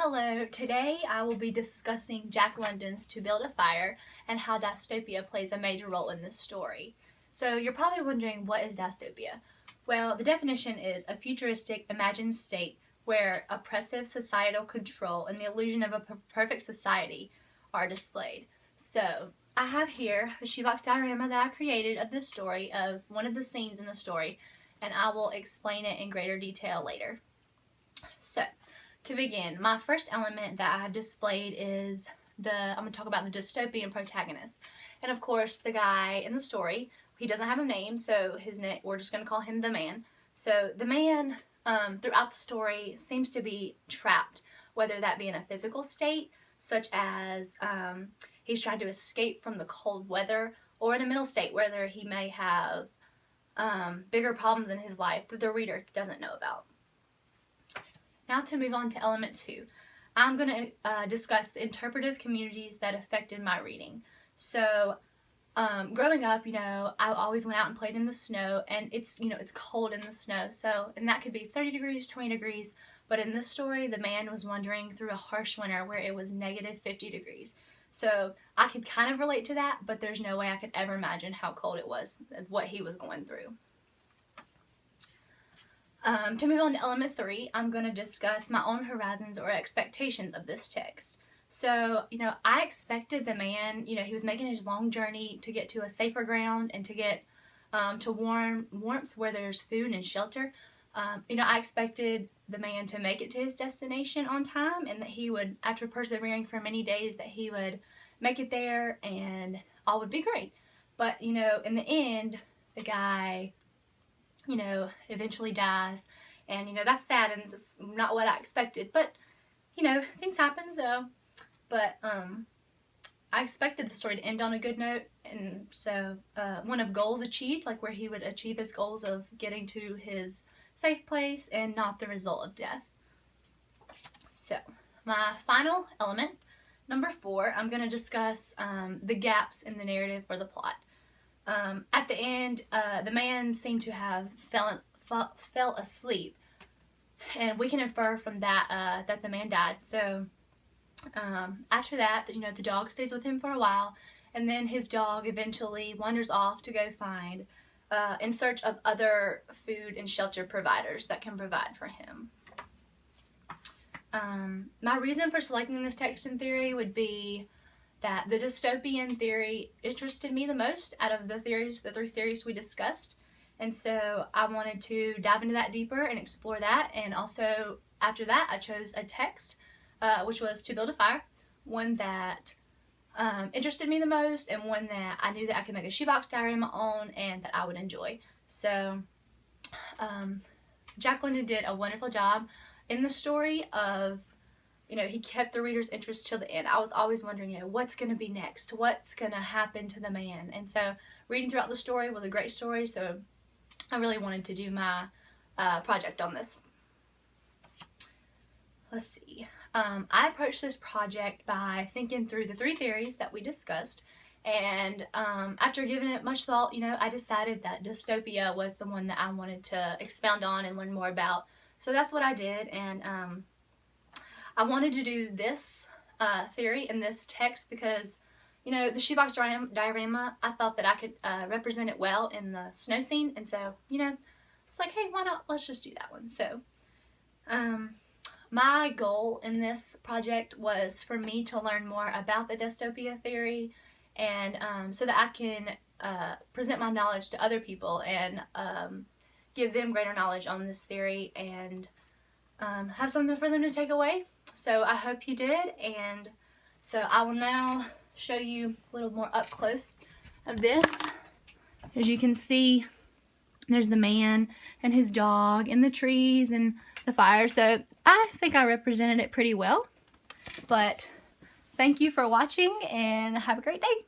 Hello, today I will be discussing Jack London's To Build a Fire and how dystopia plays a major role in this story. So you're probably wondering, what is dystopia? Well, the definition is a futuristic imagined state where oppressive societal control and the illusion of a perfect society are displayed. So I have here a shoebox diorama that I created of this story, of one of the scenes in the story, and I will explain it in greater detail later. So, to begin, my first element that I have displayed is I'm going to talk about the dystopian protagonist. And of course, the guy in the story, he doesn't have a name, so we're just going to call him the man. So the man, throughout the story, seems to be trapped, whether that be in a physical state, such as he's trying to escape from the cold weather, or in a mental state, whether he may have bigger problems in his life that the reader doesn't know about. Now to move on to element 2, I'm going to discuss the interpretive communities that affected my reading. So, growing up, I always went out and played in the snow, and it's cold in the snow. So, and that could be 30 degrees, 20 degrees. But in this story, the man was wandering through a harsh winter where it was negative 50 degrees. So I could kind of relate to that, but there's no way I could ever imagine how cold it was, what he was going through. To move on to element 3, I'm going to discuss my own horizons or expectations of this text. So, I expected the man, he was making his long journey to get to a safer ground and to get to warmth where there's food and shelter. I expected the man to make it to his destination on time, and that he would, after persevering for many days, that he would make it there and all would be great. But, in the end, the guy eventually dies, and that's sad, and it's not what I expected, but things happen. But I expected the story to end on a good note, and so one of goals achieved, like where he would achieve his goals of getting to his safe place and not the result of death. So my final element, number 4, I'm going to discuss the gaps in the narrative or the plot. At the end, the man seemed to have fell asleep, and we can infer from that that the man died. So after that, the dog stays with him for a while, and then his dog eventually wanders off to go find in search of other food and shelter providers that can provide for him. My reason for selecting this text and theory would be that the dystopian theory interested me the most out of the 3 theories we discussed. And so I wanted to dive into that deeper and explore that. And also, after that, I chose a text, which was To Build a Fire, one that interested me the most, and one that I knew that I could make a shoebox diorama on and that I would enjoy. So Jack London did a wonderful job in the story of, he kept the reader's interest till the end. I was always wondering, what's going to be next? What's going to happen to the man? And so reading throughout the story was a great story, so I really wanted to do my project on this. Let's see. I approached this project by thinking through the 3 theories that we discussed, and after giving it much thought, I decided that dystopia was the one that I wanted to expound on and learn more about. So that's what I did, and I wanted to do this theory in this text because, the shoebox diorama, I thought that I could represent it well in the snow scene, and so, it's like, hey, why not? Let's just do that one. So, my goal in this project was for me to learn more about the dystopia theory, and so that I can present my knowledge to other people and give them greater knowledge on this theory and have something for them to take away. So I hope you did, and so I will now show you a little more up close of this. As you can see, there's the man and his dog and the trees and the fire. So I think I represented it pretty well. But thank you for watching, and have a great day.